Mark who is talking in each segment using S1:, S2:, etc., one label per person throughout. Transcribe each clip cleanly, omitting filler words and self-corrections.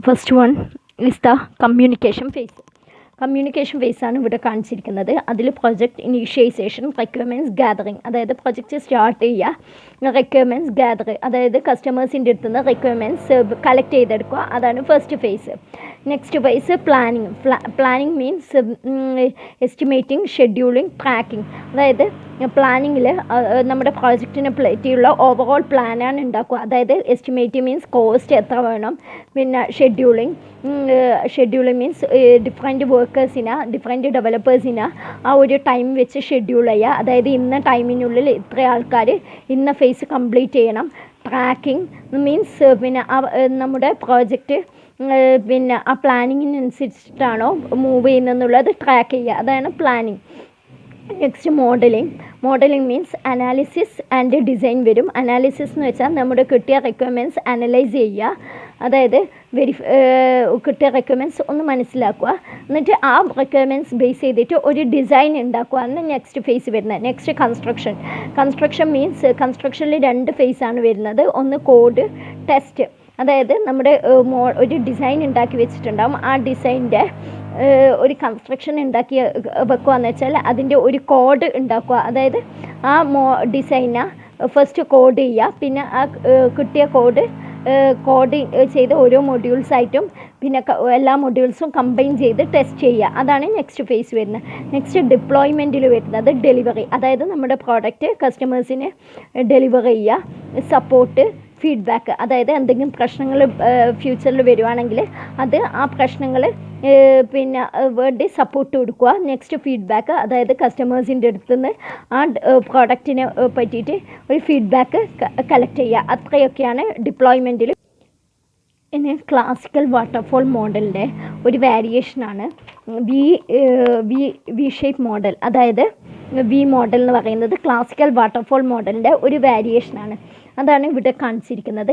S1: First one is the communication phase. Communication ഫേസാണ് ഇവിടെ കാണിച്ചിരിക്കുന്നത്. അതിൽ പ്രൊജക്റ്റ് ഇനീഷ്യേഷൻ, റിക്വയർമെൻറ്റ്സ് ഗാദറിങ്, അതായത് പ്രൊജക്റ്റ് സ്റ്റാർട്ട് ചെയ്യുക, റിക്വയർമെൻറ്റ്സ് ഗാദർ, അതായത് കസ്റ്റമേഴ്സിൻ്റെ അടുത്ത് നിന്ന് റിക്വയർമെൻറ്റ്സ് കളക്ട് ചെയ്തെടുക്കുക, അതാണ് first phase. Next phase planning. Planning means estimating, scheduling, tracking. അതായത് പ്ലാനിങ്ങിൽ നമ്മുടെ പ്രോജക്റ്റിനെ പറ്റിയുള്ള ഓവറോൾ പ്ലാനാണ് ഉണ്ടാക്കുക. അതായത് എസ്റ്റിമേറ്റ് മീൻസ് കോസ്റ്റ് എത്ര വേണം, പിന്നെ ഷെഡ്യൂളിംഗ് മീൻസ് ഡിഫറെൻറ്റ് വർക്കേഴ്സിന്, ഡിഫറെൻറ്റ് ഡെവലപ്പേഴ്സിന് ആ ഒരു ടൈം വെച്ച് ഷെഡ്യൂൾ ചെയ്യുക. അതായത് ഇന്ന ടൈമിനുള്ളിൽ ഇത്ര ആൾക്കാർ ഇന്ന ഫേസ് കംപ്ലീറ്റ് ചെയ്യണം. ട്രാക്കിംഗ് മീൻസ് പിന്നെ നമ്മുടെ പ്രോജക്റ്റ് പിന്നെ ആ പ്ലാനിങ്ങിനനുസരിച്ചിട്ടാണോ മൂവ് ചെയ്യുന്നതെന്നുള്ളത് ട്രാക്ക് ചെയ്യുക, അതാണ് planning. Next modelling means analysis and design വരും. അനാലിസിസ് എന്ന് വെച്ചാൽ നമ്മുടെ കിട്ടിയ റിക്വയർമെൻറ്റ്സ് അനലൈസ് ചെയ്യുക, അതായത് കിട്ടിയ റിക്വയർമെൻറ്റ്സ് ഒന്ന് മനസ്സിലാക്കുക, എന്നിട്ട് ആ റിക്വയർമെൻറ്റ്സ് ബേസ് ചെയ്തിട്ട് ഒരു ഡിസൈൻ ഉണ്ടാക്കുക എന്ന് നെക്സ്റ്റ് ഫേസ് വരുന്നത്. നെക്സ്റ്റ് കൺസ്ട്രക്ഷൻ മീൻസ് കൺസ്ട്രക്ഷനിൽ 2 ഫേസാണ് വരുന്നത്. ഒന്ന് കോഡ്, ടെസ്റ്റ്. അതായത് നമ്മുടെ ഒരു ഡിസൈൻ ഉണ്ടാക്കി വെച്ചിട്ടുണ്ടാകും, ആ ഡിസൈൻ്റെ ഒരു കൺസ്ട്രക്ഷൻ ഉണ്ടാക്കി വെക്കുക എന്ന് വെച്ചാൽ അതിൻ്റെ ഒരു കോഡ് ഉണ്ടാക്കുക. അതായത് ആ ഡിസൈനെ ഫസ്റ്റ് കോഡ് ചെയ്യുക, പിന്നെ ആ കിട്ടിയ കോഡ് ചെയ്ത് ഓരോ മൊഡ്യൂൾസായിട്ടും പിന്നെ എല്ലാ മൊഡ്യൂൾസും കമ്പൈൻ ചെയ്ത് ടെസ്റ്റ് ചെയ്യുക, അതാണ് നെക്സ്റ്റ് ഫേസ് വരുന്നത്. നെക്സ്റ്റ് ഡിപ്ലോയ്മെൻറ്റിൽ വരുന്നത് ഡെലിവറി, അതായത് നമ്മുടെ പ്രോഡക്റ്റ് കസ്റ്റമേഴ്സിന് ഡെലിവർ ചെയ്യുക. സപ്പോർട്ട്, ഫീഡ്ബാക്ക്, അതായത് എന്തെങ്കിലും പ്രശ്നങ്ങൾ ഫ്യൂച്ചറിൽ വരുവാണെങ്കിൽ ആ പ്രശ്നങ്ങൾ പിന്നെ വേണ്ടി സപ്പോർട്ട് കൊടുക്കുക. നെക്സ്റ്റ് ഫീഡ്ബാക്ക്, അതായത് കസ്റ്റമേഴ്സിൻ്റെ അടുത്ത് നിന്ന് ആ പ്രോഡക്റ്റിനെ പറ്റിയിട്ട് ഒരു ഫീഡ്ബാക്ക് കളക്ട് ചെയ്യുക. അത്രയൊക്കെയാണ് ഡിപ്ലോയ്മെൻറ്റിൽ. ഇനി ക്ലാസിക്കൽ വാട്ടർഫോൾ മോഡലിൻ്റെ ഒരു വേരിയേഷനാണ് വി ഷേപ്പ് മോഡൽ. അതായത് വി മോഡൽ എന്ന് പറയുന്നത് ക്ലാസിക്കൽ വാട്ടർഫോൾ മോഡലിൻ്റെ ഒരു വേരിയേഷനാണ്. അതാണ് ഇവിടെ കാണിച്ചിരിക്കുന്നത്,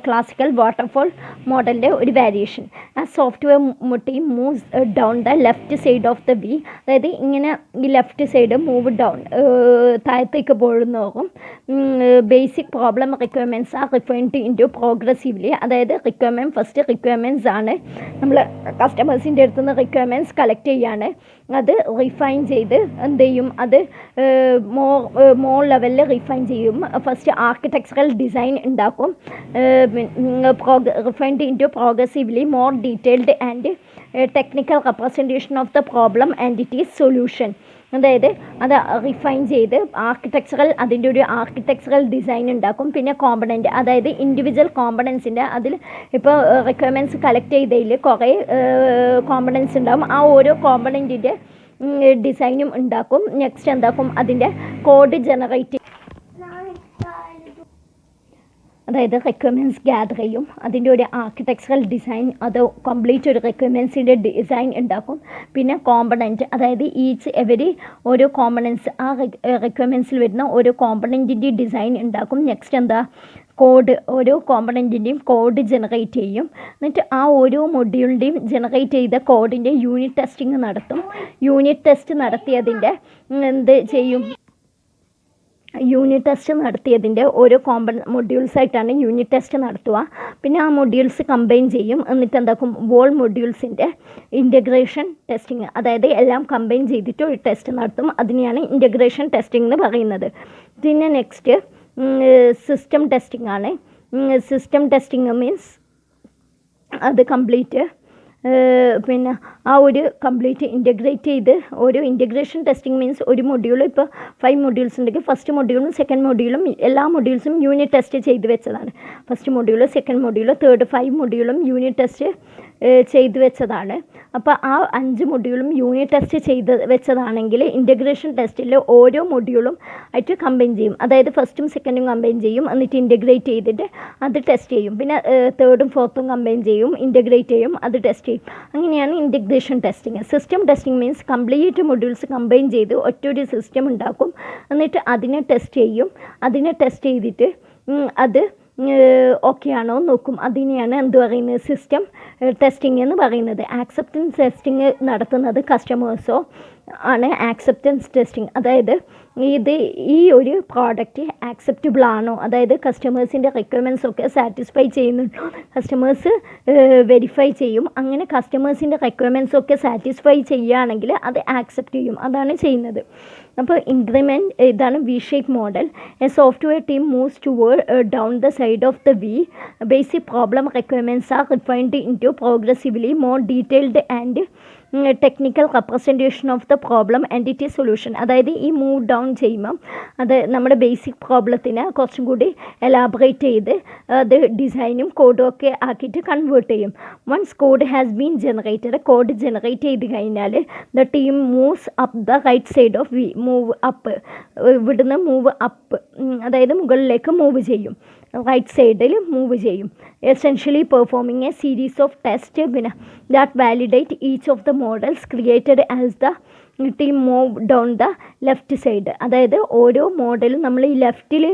S1: ക്ലാസിക്കൽ വാട്ടർഫോൾ മോഡലിൻ്റെ ഒരു വേരിയേഷൻ. ആ software team moves down the left side of the V. അതായത് ഇങ്ങനെ ഈ ലെഫ്റ്റ് സൈഡ് മൂവ് ഡൗൺ, താഴത്തേക്ക് പോകുന്നതും basic problem requirements are refined into progressively. അതായത് ഫസ്റ്റ് റിക്വയർമെൻറ്റ്സ് ആണ് നമ്മൾ കസ്റ്റമേഴ്സിൻ്റെ അടുത്ത് നിന്ന് റിക്വയർമെൻറ്റ്സ് കളക്ട് ചെയ്യാണ്, അത് റിഫൈൻ ചെയ്ത് എന്ത് ചെയ്യും, അത് മോർ ലെവലിൽ റിഫൈൻ ചെയ്യും. ഫസ്റ്റ് ആർക്കിടെക്ചറൽ ഡിസൈൻ ഉണ്ടാക്കും, refined into progressively more detailed and technical representation of the problem and it is solution. അതായത് അത് റിഫൈൻ ചെയ്ത് അതിൻ്റെ ഒരു ആർക്കിടെക്ചറൽ ഡിസൈൻ ഉണ്ടാക്കും. പിന്നെ കോമ്പണൻറ്റ്, അതായത് ഇൻഡിവിജ്വൽ കോമ്പണൻസിൻ്റെ, അതിൽ ഇപ്പോൾ റിക്വയർമെൻറ്റ്സ് കളക്ട് ചെയ്തതിൽ കുറേ കോമ്പണൻസ് ഉണ്ടാകും, ആ ഓരോ കോമ്പണൻറ്റിൻ്റെ ഡിസൈനും ഉണ്ടാക്കും. നെക്സ്റ്റ് എന്താക്കും, അതിൻ്റെ കോഡ് ജനറേറ്റ്, അതായത് റിക്വയർമെൻറ്റ്സ് ഗ്യാദർ ചെയ്യും, അതിൻ്റെ ഒരു ആർക്കിടെക്ചറൽ ഡിസൈൻ, അത് കംപ്ലീറ്റ് ഒരു റിക്വയർമെൻറ്റ്സിൻ്റെ ഡിസൈൻ ഉണ്ടാക്കും. പിന്നെ കോമ്പണൻറ്റ്, അതായത് ഓരോ കോമ്പണൻറ്റ്സ് ആ റിക്വയർമെൻറ്റ്സിൽ വരുന്ന ഓരോ കോമ്പണൻറ്റിൻ്റെ ഡിസൈൻ ഉണ്ടാക്കും. നെക്സ്റ്റ് എന്താ, ഓരോ കോമ്പണൻറ്റിൻ്റെയും കോഡ് ജനറേറ്റ് ചെയ്യും. എന്നിട്ട് ആ ഓരോ മൊഡ്യൂളിൻ്റെയും ജനറേറ്റ് ചെയ്ത കോഡിൻ്റെ യൂണിറ്റ് ടെസ്റ്റിംഗ് നടത്തും. യൂണിറ്റ് ടെസ്റ്റ് നടത്തിയതിൻ്റെ യൂണിറ്റ് ടെസ്റ്റ് നടത്തിയതിൻ്റെ ഓരോ മൊഡ്യൂൾസായിട്ടാണ് യൂണിറ്റ് ടെസ്റ്റ് നടത്തുക. പിന്നെ ആ മൊഡ്യൂൾസ് കമ്പൈൻ ചെയ്യും. എന്നിട്ട് എന്താക്കും, വോൾ മൊഡ്യൂൾസിൻ്റെ ഇൻ്റഗ്രേഷൻ ടെസ്റ്റിങ്, അതായത് എല്ലാം കമ്പൈൻ ചെയ്തിട്ട് ഒരു ടെസ്റ്റ് നടത്തും. അതിനെയാണ് ഇൻ്റഗ്രേഷൻ ടെസ്റ്റിംഗ് എന്ന് പറയുന്നത്. പിന്നെ നെക്സ്റ്റ് സിസ്റ്റം ടെസ്റ്റിംഗ് ആണ്. സിസ്റ്റം ടെസ്റ്റിംഗ് മീൻസ് അത് കംപ്ലീറ്റ് പിന്നെ ആ ഒരു കംപ്ലീറ്റ് ഇൻ്റഗ്രേറ്റ് ചെയ്ത് ഓരോ ഇൻ്റഗ്രേഷൻ ടെസ്റ്റിംഗ് മീൻസ് ഒരു മൊഡ്യൂൾ, ഇപ്പോൾ 5 മൊഡ്യൂൾസ് ഉണ്ടെങ്കിൽ ഫസ്റ്റ് മൊഡ്യൂളും സെക്കൻഡ് മൊഡ്യൂളും എല്ലാ മൊഡ്യൂൾസും യൂണിറ്റ് ടെസ്റ്റ് ചെയ്ത് വെച്ചതാണ്. First module, second module, third 5 മൊഡ്യൂളും യൂണിറ്റ് ടെസ്റ്റ് ചെയ്ത് വെച്ചതാണ്. അപ്പോൾ ആ 5 മൊഡ്യൂളും യൂണിറ്റ് ടെസ്റ്റ് ചെയ്ത് വെച്ചതാണെങ്കിൽ ഇൻ്റഗ്രേഷൻ ടെസ്റ്റിൽ ഓരോ മൊഡ്യൂളും ആയിട്ട് കമ്പൈൻ ചെയ്യും. അതായത് ഫസ്റ്റും സെക്കൻഡും കമ്പൈൻ ചെയ്യും, എന്നിട്ട് ഇൻ്റഗ്രേറ്റ് ചെയ്തിട്ട് അത് ടെസ്റ്റ് ചെയ്യും. പിന്നെ തേർഡും ഫോർത്തും കമ്പൈൻ ചെയ്യും, ഇൻ്റഗ്രേറ്റ് ചെയ്യും, അത് ടെസ്റ്റ് ചെയ്യും. അങ്ങനെയാണ് integration testing. System testing means complete modules combine ചെയ്ത് ഒറ്റൊരു സിസ്റ്റം ഉണ്ടാക്കും, എന്നിട്ട് അതിനെ ടെസ്റ്റ് ചെയ്യും. അതിനെ ടെസ്റ്റ് ചെയ്തിട്ട് അത് ഓക്കെ ആണോ നോക്കും. അതിനെയാണ് എന്ത് പറയുന്നത്, സിസ്റ്റം ടെസ്റ്റിംഗ് എന്ന് പറയുന്നത്. ആക്സെപ്റ്റൻസ് ടെസ്റ്റിംഗ് നടത്തുന്നത് കസ്റ്റമേഴ്സോ ആണ് ആക്സെപ്റ്റൻസ് ടെസ്റ്റിംഗ്. അതായത് ഈ ഒരു പ്രോഡക്റ്റ് ആക്സെപ്റ്റബിൾ ആണോ, അതായത് കസ്റ്റമേഴ്സിൻ്റെ റിക്വയർമെൻറ്റ്സ് ഒക്കെ സാറ്റിസ്ഫൈ ചെയ്യുന്നുണ്ടോ, കസ്റ്റമേഴ്സ് വെരിഫൈ ചെയ്യും. അങ്ങനെ കസ്റ്റമേഴ്സിൻ്റെ റിക്വയർമെൻറ്റ്സ് ഒക്കെ സാറ്റിസ്ഫൈ ചെയ്യുകയാണെങ്കിൽ അത് ആക്സെപ്റ്റ് ചെയ്യും. അതാണ് ചെയ്യുന്നത്. അപ്പോൾ ഇൻക്രിമെൻറ്റ് ഇതാണ് V shape model. A software team moves toward down the side of the V. Basic problem requirements are refined in to progressively more detailed and technical representation of the problem and it solution. അതായത് ഈ move down ചെയ്യുമ്പം അത് നമ്മുടെ basic പ്രോബ്ലത്തിനെ കുറച്ചും കൂടി elaborate ചെയ്ത് അത് ഡിസൈനും കോഡും ഒക്കെ ആക്കിയിട്ട് കൺവേർട്ട് ചെയ്യും. Once code has been generated, code generate ചെയ്ത് കഴിഞ്ഞാൽ the team moves up the right side of V. Move up, ഇവിടുന്ന് മൂവ് അപ്പ്, അതായത് മുകളിലേക്ക് മൂവ് ചെയ്യും, റൈറ്റ് സൈഡിൽ മൂവ് ചെയ്യും. Essentially performing a series of test that validate each of the models created as the team move down the left side. അതായത് ഓരോ മോഡലും നമ്മൾ ഈ ലെഫ്റ്റിൽ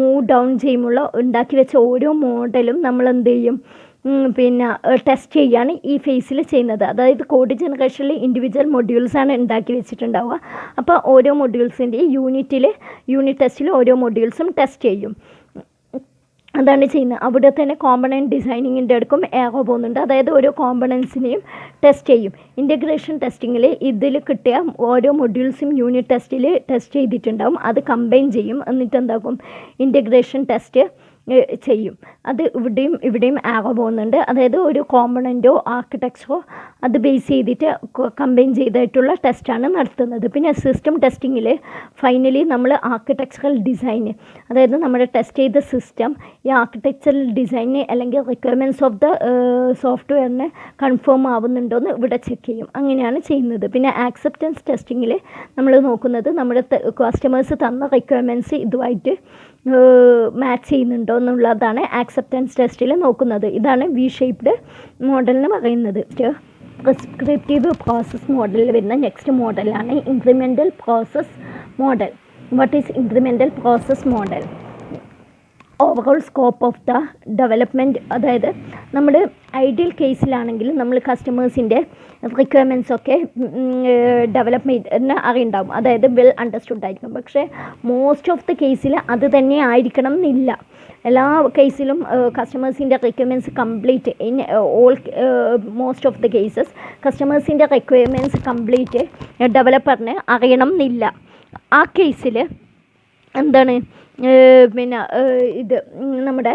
S1: മൂവ് ഡൗൺ ചെയ്യുമ്പോൾ ഉണ്ടാക്കി വെച്ച ഓരോ മോഡലും നമ്മൾ എന്ത് ചെയ്യും, ടെസ്റ്റ് ചെയ്യാണ് ഈ ഫേസിൽ ചെയ്യുന്നത്. അതായത് കോഡ് ജനറേഷനിൽ ഇൻഡിവിജ്വൽ മൊഡ്യൂൾസാണ് ഉണ്ടാക്കി വെച്ചിട്ടുണ്ടാവുക. അപ്പോൾ ഓരോ മൊഡ്യൂൾസിൻ്റെ യൂണിറ്റ് ടെസ്റ്റിൽ ഓരോ മൊഡ്യൂൾസും ടെസ്റ്റ് ചെയ്യും. അതാണ് ചെയ്യുന്നത്. അവിടെ തന്നെ കോമ്പണൻറ്റ് ഡിസൈനിങ്ങിൻ്റെ അടുക്കും ഏറോ പോകുന്നുണ്ട്. അതായത് ഓരോ കോമ്പണൻസിനെയും ടെസ്റ്റ് ചെയ്യും. ഇൻ്റഗ്രേഷൻ ടെസ്റ്റിങ്ങിൽ ഇതിൽ കിട്ടിയ ഓരോ മൊഡ്യൂൾസും യൂണിറ്റ് ടെസ്റ്റിൽ ടെസ്റ്റ് ചെയ്തിട്ടുണ്ടാവും. അത് കമ്പൈൻ ചെയ്യും. എന്നിട്ട് എന്താക്കും, ഇൻ്റഗ്രേഷൻ ടെസ്റ്റ് ചെയ്യും. അത് ഇവിടെയും ആറോ പോകുന്നുണ്ട്. അതായത് ഒരു കോമ്പണൻറ്റോ ആർക്കിടെക്ചറോ അത് ബേസ് ചെയ്തിട്ട് കമ്പൈൻ ചെയ്തിട്ടുള്ള ടെസ്റ്റാണ് നടത്തുന്നത്. പിന്നെ സിസ്റ്റം ടെസ്റ്റിങ്ങിൽ ഫൈനലി നമ്മൾ ആർക്കിടെക്ചറൽ ഡിസൈന്, അതായത് നമ്മുടെ ടെസ്റ്റ് ചെയ്ത സിസ്റ്റം ഈ ആർക്കിടെക്ചറൽ ഡിസൈന് അല്ലെങ്കിൽ റിക്വയർമെൻറ്റ്സ് ഓഫ് ദ സോഫ്റ്റ്വെയറിന് കൺഫേം ആവുന്നുണ്ടോയെന്ന് ഇവിടെ ചെക്ക് ചെയ്യും. അങ്ങനെയാണ് ചെയ്യുന്നത്. പിന്നെ ആക്സെപ്റ്റൻസ് ടെസ്റ്റിങ്ങിൽ നമ്മൾ നോക്കുന്നത് നമ്മുടെ കസ്റ്റമേഴ്സ് തന്ന റിക്വയർമെൻറ്റ്സ് ഇതുമായിട്ട് മാച്ച് ചെയ്യുന്നുണ്ടോ എന്നുള്ളതാണ് ആക്സെപ്റ്റൻസ് ടെസ്റ്റിൽ നോക്കുന്നത്. ഇതാണ് വി ഷേപ്ഡ് മോഡലിന് പറയുന്നത്. പ്രിസ്ക്രിപ്റ്റീവ് പ്രോസസ് മോഡലിൽ വരുന്ന നെക്സ്റ്റ് മോഡലാണ് incremental process model. What is incremental process model? Overall scope of the development. അതായത് നമ്മുടെ ഐഡിയൽ കേസിലാണെങ്കിൽ നമ്മൾ കസ്റ്റമേഴ്സിൻ്റെ റിക്വയർമെൻറ്റ്സ് ഒക്കെ ഡെവലപ്മെൻറ്റിന് അറിയുണ്ടാവും, അതായത് വെൽ അണ്ടർസ്റ്റുഡ് ആയിരിക്കും. പക്ഷേ മോസ്റ്റ് ഓഫ് ദ കേസിൽ അത് തന്നെ ആയിരിക്കണം എന്നില്ല. എല്ലാ കേസിലും കസ്റ്റമേഴ്സിൻ്റെ requirements complete in most of the cases കസ്റ്റമേഴ്സിൻ്റെ റിക്വയർമെൻറ്റ്സ് കംപ്ലീറ്റ് ഡെവലപ്പറിന് അറിയണം എന്നില്ല. ആ കേസിൽ എന്താണ് ഇത് നമ്മുടെ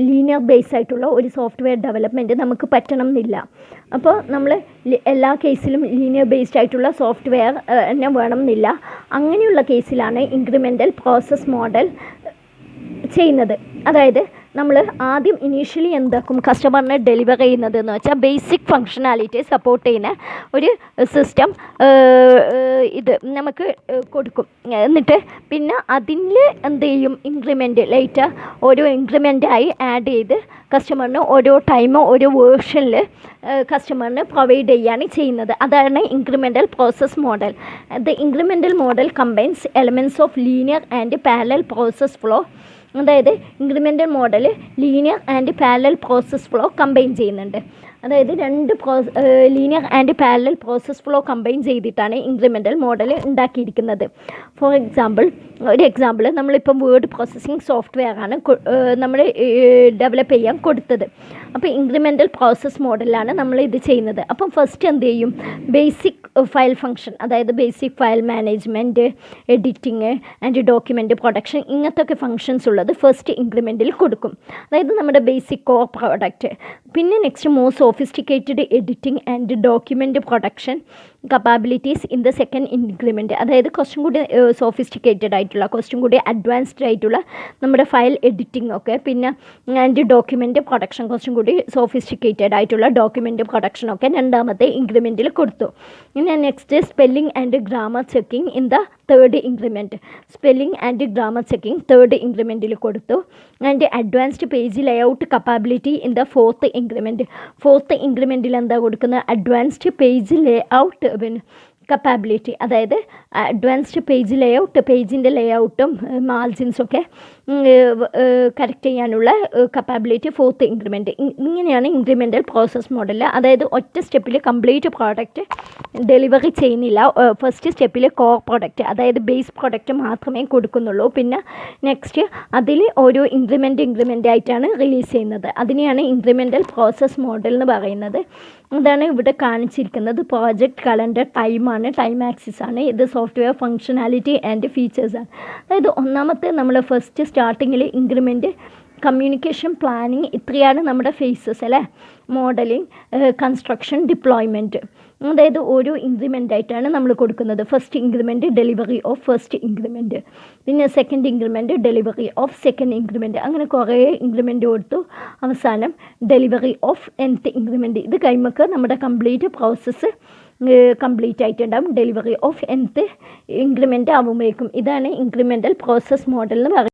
S1: ലീനിയർ ബേസ് ആയിട്ടുള്ള ഒരു സോഫ്റ്റ്വെയർ ഡെവലപ്മെൻറ്റ് നമുക്ക് പറ്റണം എന്നില്ല. അപ്പോൾ നമ്മൾ എല്ലാ കേസിലും ലീനിയർ ബേസ്ഡ് ആയിട്ടുള്ള സോഫ്റ്റ്വെയർ തന്നെ വേണം എന്നില്ല. അങ്ങനെയുള്ള കേസിലാണ് ഇൻക്രിമെൻ്റൽ പ്രോസസ് മോഡൽ ചെയ്യുന്നത്. അതായത് നമ്മൾ ആദ്യം ഇനീഷ്യലി എന്താക്കും, കസ്റ്റമറിനെ ഡെലിവർ ചെയ്യുന്നത് എന്ന് വെച്ചാൽ ബേസിക് ഫങ്ഷനാലിറ്റി സപ്പോർട്ട് ചെയ്യുന്ന ഒരു സിസ്റ്റം ഇത് നമുക്ക് കൊടുക്കും. എന്നിട്ട് പിന്നെ അതിൽ എന്ത് ചെയ്യും, ഇൻക്രിമെൻറ്റ് ലേറ്റർ ഓരോ ഇൻക്രിമെൻ്റായി ആഡ് ചെയ്ത് കസ്റ്റമറിന് ഓരോ ടൈമോ ഓരോ വേർഷനിൽ കസ്റ്റമറിന് പ്രൊവൈഡ് ചെയ്യുകയാണ് ചെയ്യുന്നത്. അതാണ് incremental process model. The incremental model combines elements of linear and parallel process flow. അതായത് incremental model linear and parallel process flow combine ചെയ്യുന്നുണ്ട്. അതായത് രണ്ട് linear and parallel process flow combine ചെയ്തിട്ടാണ് ഇൻക്രിമെൻ്റൽ മോഡൽ ഉണ്ടാക്കിയിരിക്കുന്നത്. For example, ഒരു example, നമ്മളിപ്പം word processing software ആണ് നമ്മൾ ഡെവലപ്പ് ചെയ്യാൻ കൊടുത്തത്. അപ്പോൾ ഇൻക്രിമെൻ്റൽ പ്രോസസ് മോഡലാണ് നമ്മൾ ഇത് ചെയ്യുന്നത്. അപ്പം ഫസ്റ്റ് എന്ത് ചെയ്യും, ബേസിക് ഫയൽ ഫങ്ഷൻ, അതായത് basic file management, editing and document production, ഇങ്ങനത്തെ ഒക്കെ ഫങ്ഷൻസ് ഉള്ളത് ഫസ്റ്റ് ഇൻക്രിമെൻറ്റിൽ കൊടുക്കും. അതായത് നമ്മുടെ ബേസിക് കോർ പ്രോഡക്റ്റ്. പിന്നെ next more sophisticated editing and document production capabilities in the second increment. അതായത് കുറച്ചും കൂടി സോഫിസ്റ്റിക്കേറ്റഡ് ആയിട്ടുള്ള, കുറച്ചും കൂടി അഡ്വാൻസ്ഡ് ആയിട്ടുള്ള നമ്മുടെ ഫയൽ എഡിറ്റിംഗ് ഒക്കെ, പിന്നെ ആൻഡ് ഡോക്യുമെൻറ്റ് പ്രൊഡക്ഷൻ, കുറച്ചും കൂടി സോഫിസ്റ്റിക്കേറ്റഡ് ആയിട്ടുള്ള ഡോക്യുമെൻറ്റ് പ്രൊഡക്ഷനൊക്കെ രണ്ടാമത്തെ ഇൻക്രിമെൻറ്റിൽ കൊടുത്തു. പിന്നെ next spelling and grammar checking in the third increment. Spelling and grammar checking third ഇൻക്രിമെൻറ്റിൽ കൊടുത്തു. And advanced page layout capability in the fourth increment. Fourth ഇൻക്രിമെൻറ്റിൽ എന്താ കൊടുക്കുന്നത്, അഡ്വാൻസ്ഡ് പേജ് ലേഔട്ട് കപ്പാബിലിറ്റി, അതായത് അഡ്വാൻസ്ഡ് പേജ് ലേഔട്ട്, പേജിൻ്റെ ലേഔട്ടും മാർജിൻസൊക്കെ കറക്റ്റ് ചെയ്യാനുള്ള കപ്പാബിലിറ്റി. Fourth increment. ഇങ്ങനെയാണ് incremental process model. അതായത് ഒറ്റ സ്റ്റെപ്പിൽ കംപ്ലീറ്റ് പ്രോഡക്റ്റ് ഡെലിവറി ചെയ്യുന്നില്ല. ഫസ്റ്റ് സ്റ്റെപ്പിൽ കോർ പ്രോഡക്റ്റ്, അതായത് ബേസ് പ്രോഡക്റ്റ് മാത്രമേ കൊടുക്കുന്നുള്ളൂ. പിന്നെ നെക്സ്റ്റ് അതിൽ ഓരോ ഇൻക്രിമെൻ്റ് ആയിട്ടാണ് റിലീസ് ചെയ്യുന്നത്. അതിനെയാണ് ഇൻക്രിമെൻ്റൽ പ്രോസസ് മോഡൽ എന്ന് പറയുന്നത്. അതാണ് ഇവിടെ കാണിച്ചിരിക്കുന്നത്. പ്രോജക്റ്റ് കലണ്ടർ ടൈമാണ്, ടൈം ആക്സിസ് ആണ്. ഇത് സോഫ്റ്റ്വെയർ ഫങ്ഷനാലിറ്റി ആൻഡ് ഫീച്ചേഴ്സാണ്. അതായത് ഒന്നാമത്തെ നമ്മൾ ഫസ്റ്റ് സ്റ്റാർട്ടിങ്ങിൽ ഇൻക്രിമെൻറ്റ്, കമ്മ്യൂണിക്കേഷൻ, പ്ലാനിങ്, ഇത്രയാണ് നമ്മുടെ ഫേസസ് അല്ലേ. Modelling, construction, deployment. അതായത് ഓരോ ഇൻക്രിമെൻ്റ് ആയിട്ടാണ് നമ്മൾ കൊടുക്കുന്നത്. First increment delivery of first increment, പിന്നെ second increment delivery of second increment, അങ്ങനെ കുറേ ഇൻക്രിമെൻറ്റ് കൊടുത്തു. അവസാനം ഡെലിവറി ഓഫ് nth ഇൻക്രിമെൻറ്റ്. ഇത് കഴിയുമ്പോൾ നമ്മുടെ കംപ്ലീറ്റ് പ്രോസസ്സ് കംപ്ലീറ്റ് ആയിട്ടുണ്ടാകും. ഡെലിവറി ഓഫ് nth ഇൻക്രിമെൻറ്റ് ആകുമ്പോഴേക്കും. ഇതാണ് ഇൻക്രിമെൻ്റൽ പ്രോസസ് മോഡൽ എന്ന് പറയുന്നത്.